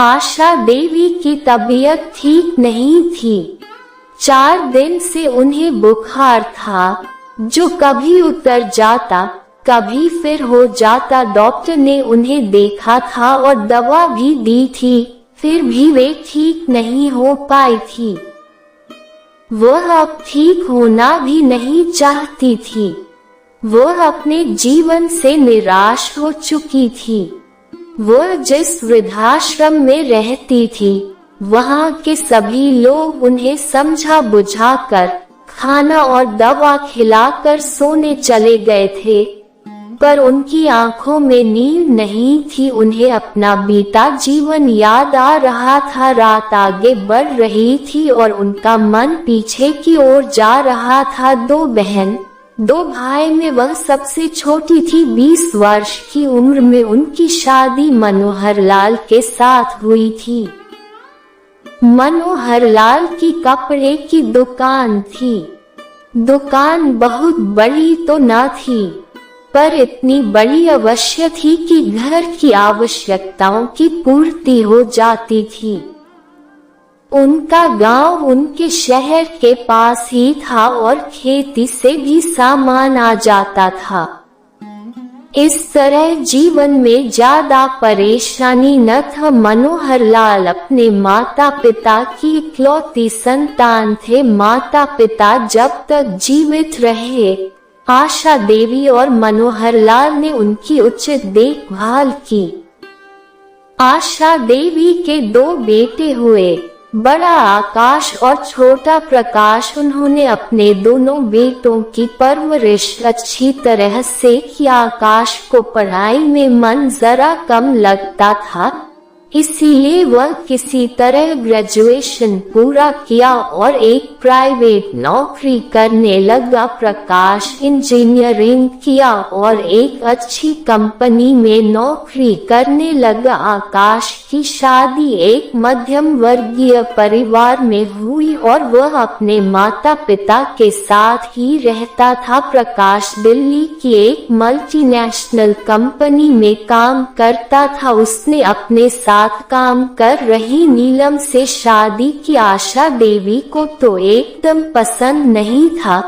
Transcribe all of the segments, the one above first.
आशा देवी की तबीयत ठीक नहीं थी। 4 दिन से उन्हें बुखार था, जो कभी उतर जाता कभी फिर हो जाता। डॉक्टर ने उन्हें देखा था और दवा भी दी थी, फिर भी वे ठीक नहीं हो पाई थी। वह अब ठीक होना भी नहीं चाहती थी। वह अपने जीवन से निराश हो चुकी थी। वह जिस वृद्धाश्रम में रहती थी, वहाँ के सभी लोग उन्हें समझा बुझाकर खाना और दवा खिलाकर सोने चले गए थे, पर उनकी आंखों में नींद नहीं थी। उन्हें अपना बीता जीवन याद आ रहा था। रात आगे बढ़ रही थी और उनका मन पीछे की ओर जा रहा था। 2 बहन 2 भाई में वह सबसे छोटी थी। 20 वर्ष की उम्र में उनकी शादी मनोहर लाल के साथ हुई थी। मनोहर लाल की कपड़े की दुकान थी। दुकान बहुत बड़ी तो न थी, पर इतनी बड़ी अवश्य थी कि घर की आवश्यकताओं की पूर्ति हो जाती थी। उनका गांव उनके शहर के पास ही था और खेती से भी सामान आ जाता था। इस तरह जीवन में ज्यादा परेशानी न था। मनोहर लाल अपने माता पिता की इकलौती संतान थे। माता पिता जब तक जीवित रहे, आशा देवी और मनोहर लाल ने उनकी उचित देखभाल की। आशा देवी के 2 बेटे हुए, बड़ा आकाश और छोटा प्रकाश। उन्होंने अपने दोनों बेटों की परवरिश अच्छी तरह से की। आकाश को पढ़ाई में मन जरा कम लगता था, इसीलिए वह किसी तरह ग्रेजुएशन पूरा किया और एक प्राइवेट नौकरी करने लगा। प्रकाश इंजीनियरिंग किया और एक अच्छी कंपनी में नौकरी करने लगा। आकाश की शादी एक मध्यम वर्गीय परिवार में हुई और वह अपने माता पिता के साथ ही रहता था। प्रकाश दिल्ली की एक मल्टीनेशनल कंपनी में काम करता था। उसने अपने साथ काम कर रही नीलम से शादी की। आशा देवी को तो एकदम पसंद नहीं था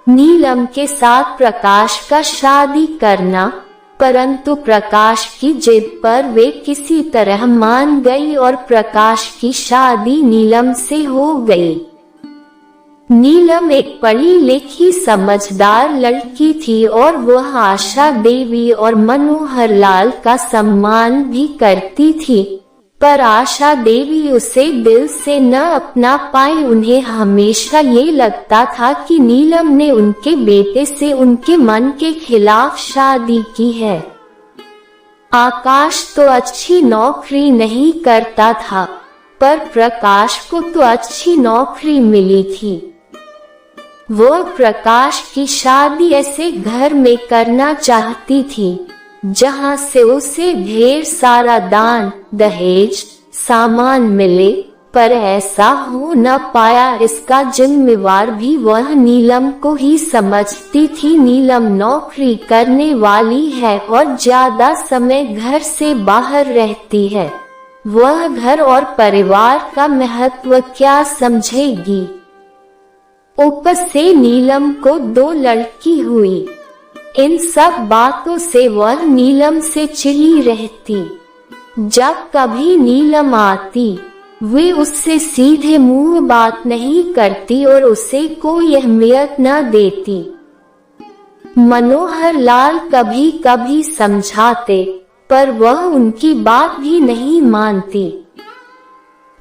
नीलम के साथ प्रकाश का शादी करना, परंतु प्रकाश की जिद पर वे किसी तरह मान गई और प्रकाश की शादी नीलम से हो गई। नीलम एक पढ़ी लिखी समझदार लड़की थी और वह आशा देवी और मनोहर लाल का सम्मान भी करती थी, पर आशा देवी उसे दिल से न अपना पाई। उन्हें हमेशा ये लगता था कि नीलम ने उनके बेटे से उनके मन के खिलाफ शादी की है। आकाश तो अच्छी नौकरी नहीं करता था, पर प्रकाश को तो अच्छी नौकरी मिली थी। वह प्रकाश की शादी ऐसे घर में करना चाहती थी जहां से उसे ढेर सारा दान दहेज सामान मिले, पर ऐसा हो न पाया। इसका जिम्मेवार भी वह नीलम को ही समझती थी। नीलम नौकरी करने वाली है और ज्यादा समय घर से बाहर रहती है। वह घर और परिवार का महत्व क्या समझेगी। ऊपर से नीलम को 2 लड़की हुई। इन सब बातों से वह नीलम से चिढ़ी रहती। जब कभी नीलम आती, वे उससे सीधे मुंह बात नहीं करती और उसे कोई अहमियत न देती। मनोहर लाल कभी कभी समझाते, पर वह उनकी बात भी नहीं मानती।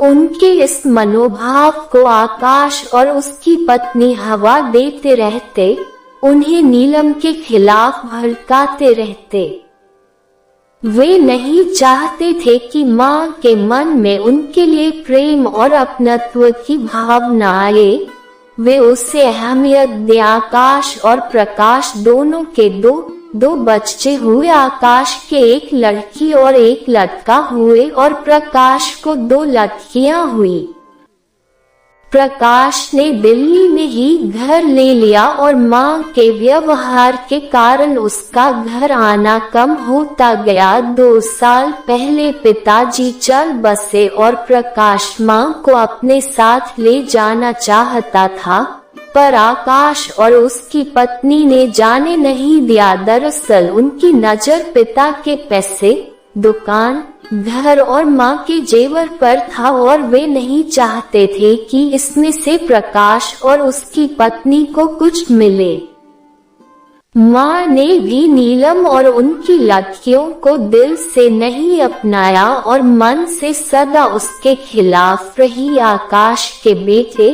उनके इस मनोभाव को आकाश और उसकी पत्नी हवा देते रहते, उन्हें नीलम के खिलाफ भड़काते रहते। वे नहीं चाहते थे कि माँ के मन में उनके लिए प्रेम और अपनत्व की भावना आए। वे उसे अहमियत दें। आकाश और प्रकाश दोनों के दो बच्चे हुए। आकाश के एक लड़की और एक लड़का हुए और प्रकाश को 2 लड़कियां हुई। प्रकाश ने दिल्ली में ही घर ले लिया और मां के व्यवहार के कारण उसका घर आना कम होता गया। 2 साल पहले पिताजी चल बसे और प्रकाश मां को अपने साथ ले जाना चाहता था, पर आकाश और उसकी पत्नी ने जाने नहीं दिया। दरअसल उनकी नजर पिता के पैसे, दुकान, घर और मां के जेवर पर था और वे नहीं चाहते थे कि इसमें से प्रकाश और उसकी पत्नी को कुछ मिले। मां ने भी नीलम और उनकी लड़कियों को दिल से नहीं अपनाया और मन से सदा उसके खिलाफ रही। आकाश के बेटे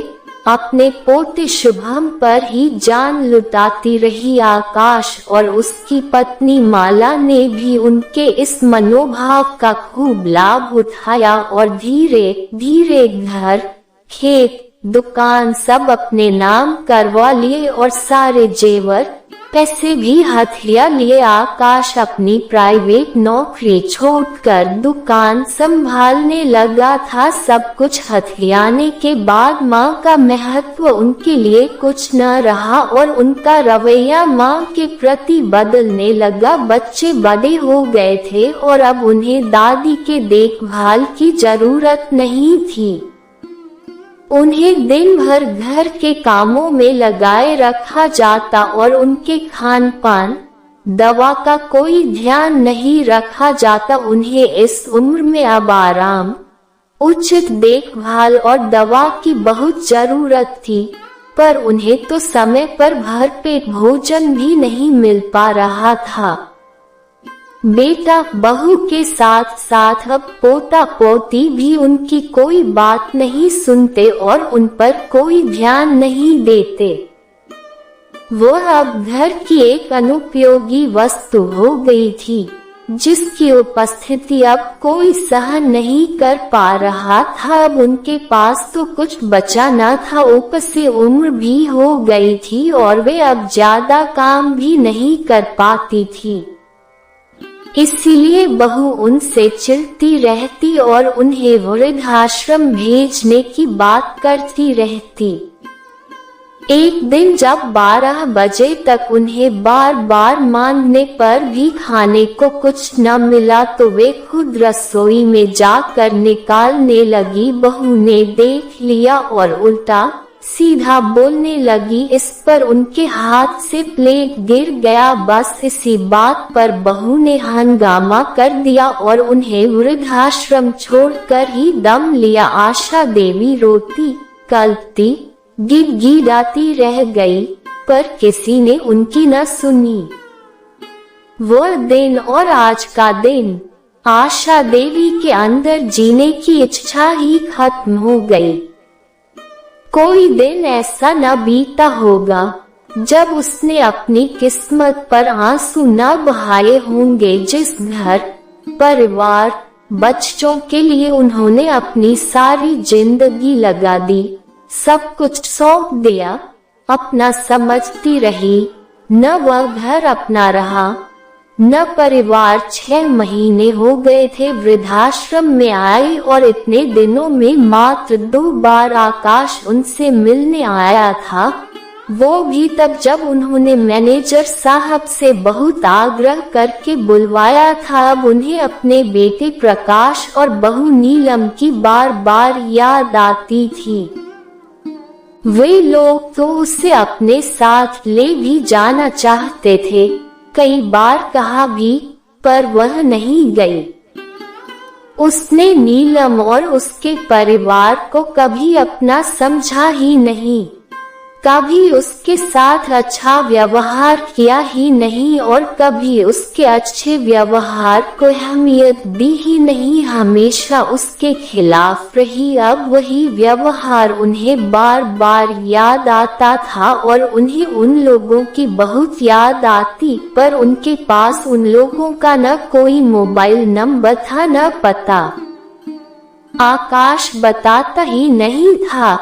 अपने पोते शुभम पर ही जान लुटाती रही। आकाश और उसकी पत्नी माला ने भी उनके इस मनोभाव का खूब लाभ उठाया और धीरे धीरे घर, खेत, दुकान सब अपने नाम करवा लिए और सारे जेवर, पैसे भी हथिया लिए। आकाश अपनी प्राइवेट नौकरी छोड़कर दुकान संभालने लगा था। सब कुछ हथियाने के बाद मां का महत्व उनके लिए कुछ न रहा और उनका रवैया मां के प्रति बदलने लगा। बच्चे बड़े हो गए थे और अब उन्हें दादी के देखभाल की जरूरत नहीं थी। उन्हें दिन भर घर के कामों में लगाए रखा जाता और उनके खान पान, दवा का कोई ध्यान नहीं रखा जाता। उन्हें इस उम्र में अब आराम, उचित देखभाल और दवा की बहुत जरूरत थी, पर उन्हें तो समय पर भरपेट भोजन भी नहीं मिल पा रहा था। बेटा बहू के साथ साथ अब पोता पोती भी उनकी कोई बात नहीं सुनते और उन पर कोई ध्यान नहीं देते। वो अब घर की एक अनुपयोगी वस्तु हो गई थी, जिसकी उपस्थिति अब कोई सहन नहीं कर पा रहा था। अब उनके पास तो कुछ बचा न था, ऊपर से उम्र भी हो गई थी और वे अब ज्यादा काम भी नहीं कर पाती थी। इसीलिए बहू उनसे चिढ़ती रहती और उन्हें वृद्धाश्रम भेजने की बात करती रहती। एक दिन जब 12 बजे तक उन्हें बार बार मांगने पर भी खाने को कुछ न मिला तो वे खुद रसोई में जाकर निकालने लगी। बहू ने देख लिया और उल्टा सीधा बोलने लगी। इस पर उनके हाथ से प्लेट गिर गया। बस इसी बात पर बहू ने हंगामा कर दिया और उन्हें वृद्धाश्रम छोड़कर ही दम लिया। आशा देवी रोती, कलपती, गिड़गिड़ाती रह गई, पर किसी ने उनकी न सुनी। वो दिन और आज का दिन आशा देवी के अंदर जीने की इच्छा ही खत्म हो गई। कोई दिन ऐसा न बीता होगा जब उसने अपनी किस्मत पर आंसू न बहाए होंगे। जिस घर, परिवार, बच्चों के लिए उन्होंने अपनी सारी जिंदगी लगा दी, सब कुछ सौंप दिया, अपना समझती रही, न वह घर अपना रहा न परिवार। 6 महीने हो गए थे वृद्धाश्रम में आए और इतने दिनों में मात्र 2 बार आकाश उनसे मिलने आया था, वो भी तब जब उन्होंने मैनेजर साहब से बहुत आग्रह करके बुलवाया था। अब उन्हें अपने बेटे प्रकाश और बहू नीलम की बार बार याद आती थी। वे लोग तो उसे अपने साथ ले भी जाना चाहते थे, कई बार कहा भी, पर वह नहीं गई। उसने नीलम और उसके परिवार को कभी अपना समझा ही नहीं, कभी उसके साथ अच्छा व्यवहार किया ही नहीं और कभी उसके अच्छे व्यवहार को अहमियत दी ही नहीं, हमेशा उसके खिलाफ रही। अब वही व्यवहार उन्हें बार बार याद आता था और उन्हें उन लोगों की बहुत याद आती, पर उनके पास उन लोगों का न कोई मोबाइल नंबर था न पता। आकाश बताता ही नहीं था,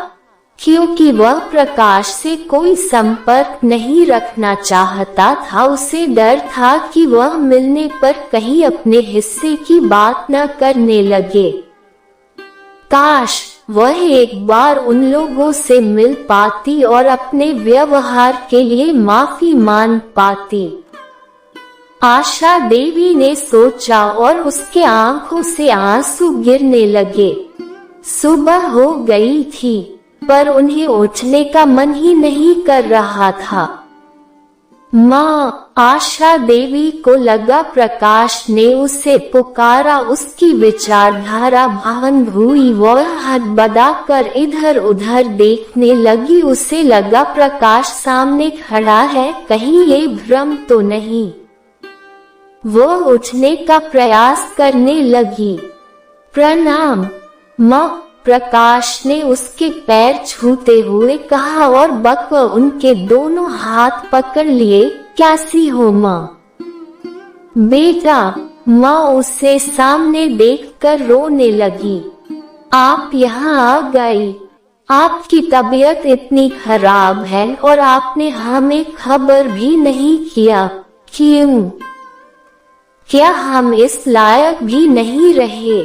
क्योंकि वह प्रकाश से कोई संपर्क नहीं रखना चाहता था। उसे डर था कि वह मिलने पर कहीं अपने हिस्से की बात न करने लगे। काश वह एक बार उन लोगों से मिल पाती और अपने व्यवहार के लिए माफी मांग पाती। आशा देवी ने सोचा और उसके आंखों से आंसू गिरने लगे। सुबह हो गई थी, पर उन्हें उठने का मन ही नहीं कर रहा था। माँ, आशा देवी को लगा प्रकाश ने उसे पुकारा। उसकी विचारधारा भंग हुई। वह हड़बड़ाकर इधर उधर देखने लगी। उसे लगा प्रकाश सामने खड़ा है, कहीं ये भ्रम तो नहीं। वो उठने का प्रयास करने लगी। प्रणाम माँ, प्रकाश ने उसके पैर छूते हुए कहा और बक उनके दोनों हाथ पकड़ लिए। कैसी हो माँ? बेटा, माँ उसे सामने देखकर रोने लगी। आप यहाँ आ गई। आपकी तबीयत इतनी खराब है और आपने हमें खबर भी नहीं किया। क्यों? क्या हम इस लायक भी नहीं रहे?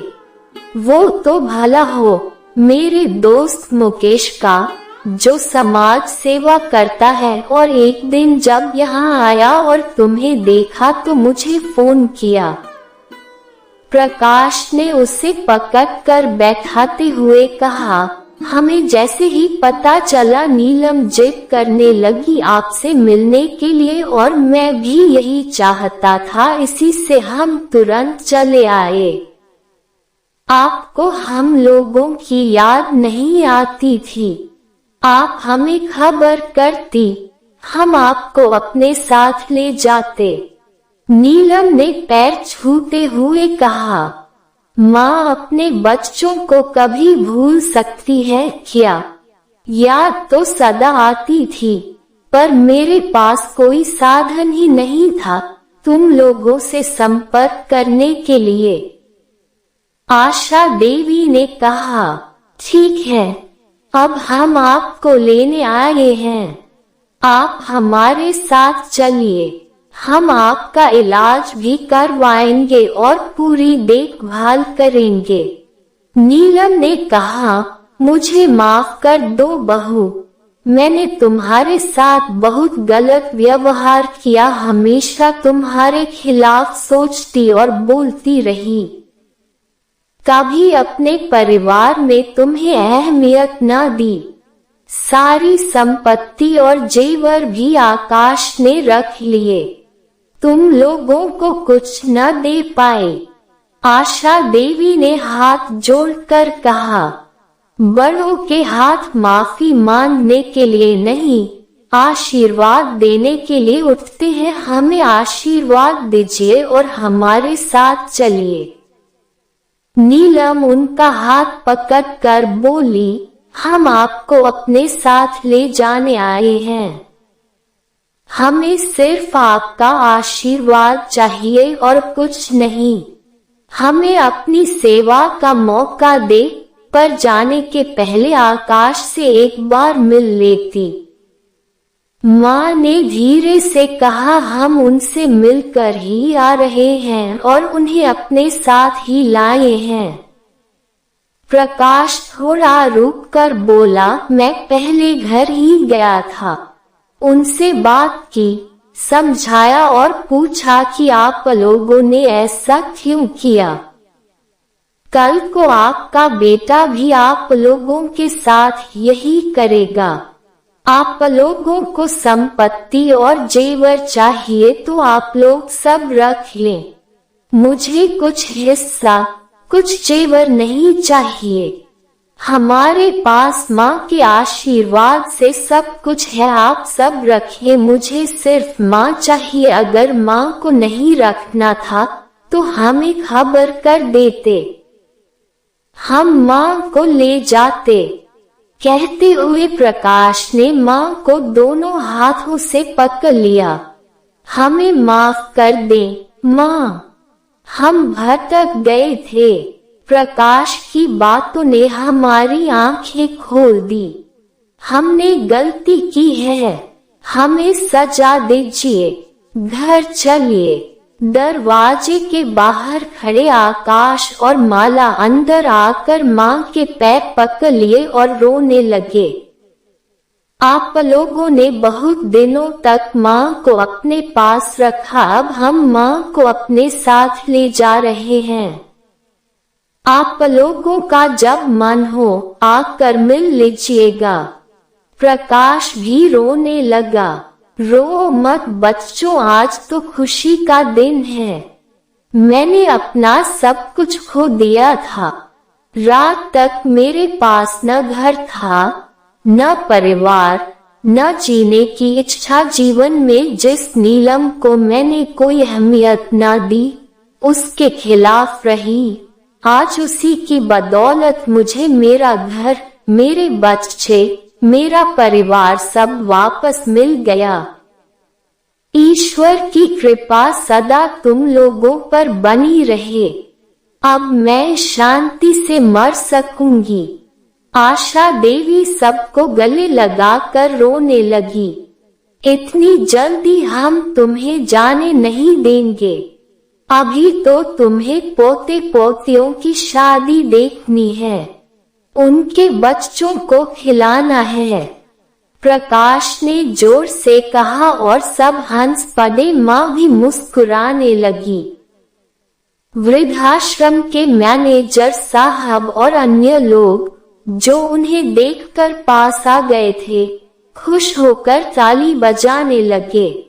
वो तो भला हो मेरे दोस्त मुकेश का, जो समाज सेवा करता है, और एक दिन जब यहाँ आया और तुम्हें देखा तो मुझे फोन किया। प्रकाश ने उसे पकड़कर बैठाते हुए कहा। हमें जैसे ही पता चला नीलम जिद करने लगी आपसे मिलने के लिए, और मैं भी यही चाहता था, इसी से हम तुरंत चले आए। आपको हम लोगों की याद नहीं आती थी? आप हमें खबर करती, हम आपको अपने साथ ले जाते। नीलम ने पैर छूते हुए कहा। माँ अपने बच्चों को कभी भूल सकती है क्या? याद तो सदा आती थी, पर मेरे पास कोई साधन ही नहीं था तुम लोगों से संपर्क करने के लिए। आशा देवी ने कहा। ठीक है, अब हम आपको लेने आए हैं। आप हमारे साथ चलिए, हम आपका इलाज भी करवाएंगे और पूरी देखभाल करेंगे। नीलम ने कहा। मुझे माफ कर दो बहू, मैंने तुम्हारे साथ बहुत गलत व्यवहार किया। हमेशा तुम्हारे खिलाफ सोचती और बोलती रही। कभी अपने परिवार में तुम्हें अहमियत न दी। सारी संपत्ति और जेवर भी आकाश ने रख लिए, तुम लोगों को कुछ न दे पाए। आशा देवी ने हाथ जोड़कर कहा। बड़ों के हाथ माफी मांगने के लिए नहीं, आशीर्वाद देने के लिए उठते हैं। हमें आशीर्वाद दीजिए और हमारे साथ चलिए। नीलम उनका हाथ पकड़कर बोली। हम आपको अपने साथ ले जाने आए हैं। हमें सिर्फ आपका आशीर्वाद चाहिए और कुछ नहीं। हमें अपनी सेवा का मौका दे, पर जाने के पहले आकाश से एक बार मिल लेती। माँ ने धीरे से कहा। हम उनसे मिलकर ही आ रहे हैं और उन्हें अपने साथ ही लाए हैं। प्रकाश थोड़ा रुककर बोला। मैं पहले घर ही गया था, उनसे बात की, समझाया और पूछा कि आप लोगों ने ऐसा क्यों किया। कल को आपका बेटा भी आप लोगों के साथ यही करेगा। आप लोगों को संपत्ति और जेवर चाहिए तो आप लोग सब रख लें। मुझे कुछ हिस्सा, कुछ जेवर नहीं चाहिए। हमारे पास माँ के आशीर्वाद से सब कुछ है, आप सब रखें। मुझे सिर्फ माँ चाहिए। अगर माँ को नहीं रखना था तो हमें खबर कर देते, हम माँ को ले जाते। कहते हुए प्रकाश ने माँ को दोनों हाथों से पकड़ लिया। हमें माफ कर दें माँ, हम भटक गए थे। प्रकाश की बातों ने हमारी आंखें खोल दी। हमने गलती की है, हमें सजा दीजिए। घर चलिए। दरवाजे के बाहर खड़े आकाश और माला अंदर आकर माँ के पैर पकड़ लिए और रोने लगे। आप लोगों ने बहुत दिनों तक माँ को अपने पास रखा, अब हम माँ को अपने साथ ले जा रहे हैं। आप लोगों का जब मन हो आकर मिल लीजिएगा। प्रकाश भी रोने लगा। रो मत बच्चों, आज तो खुशी का दिन है। मैंने अपना सब कुछ खो दिया था। रात तक मेरे पास न घर था, न परिवार, न जीने की इच्छा। जीवन में जिस नीलम को मैंने कोई अहमियत न दी, उसके खिलाफ रही। आज उसी की बदौलत मुझे मेरा घर, मेरे बच्चे, मेरा परिवार सब वापस मिल गया। ईश्वर की कृपा सदा तुम लोगों पर बनी रहे। अब मैं शांति से मर सकूंगी। आशा देवी सबको गले लगाकर रोने लगी। इतनी जल्दी हम तुम्हें जाने नहीं देंगे। अभी तो तुम्हें पोते पोतियों की शादी देखनी है, उनके बच्चों को खिलाना है। प्रकाश ने जोर से कहा और सब हंस पड़े। माँ भी मुस्कुराने लगी। वृद्धाश्रम के मैनेजर साहब और अन्य लोग जो उन्हें देखकर पास आ गए थे, खुश होकर ताली बजाने लगे।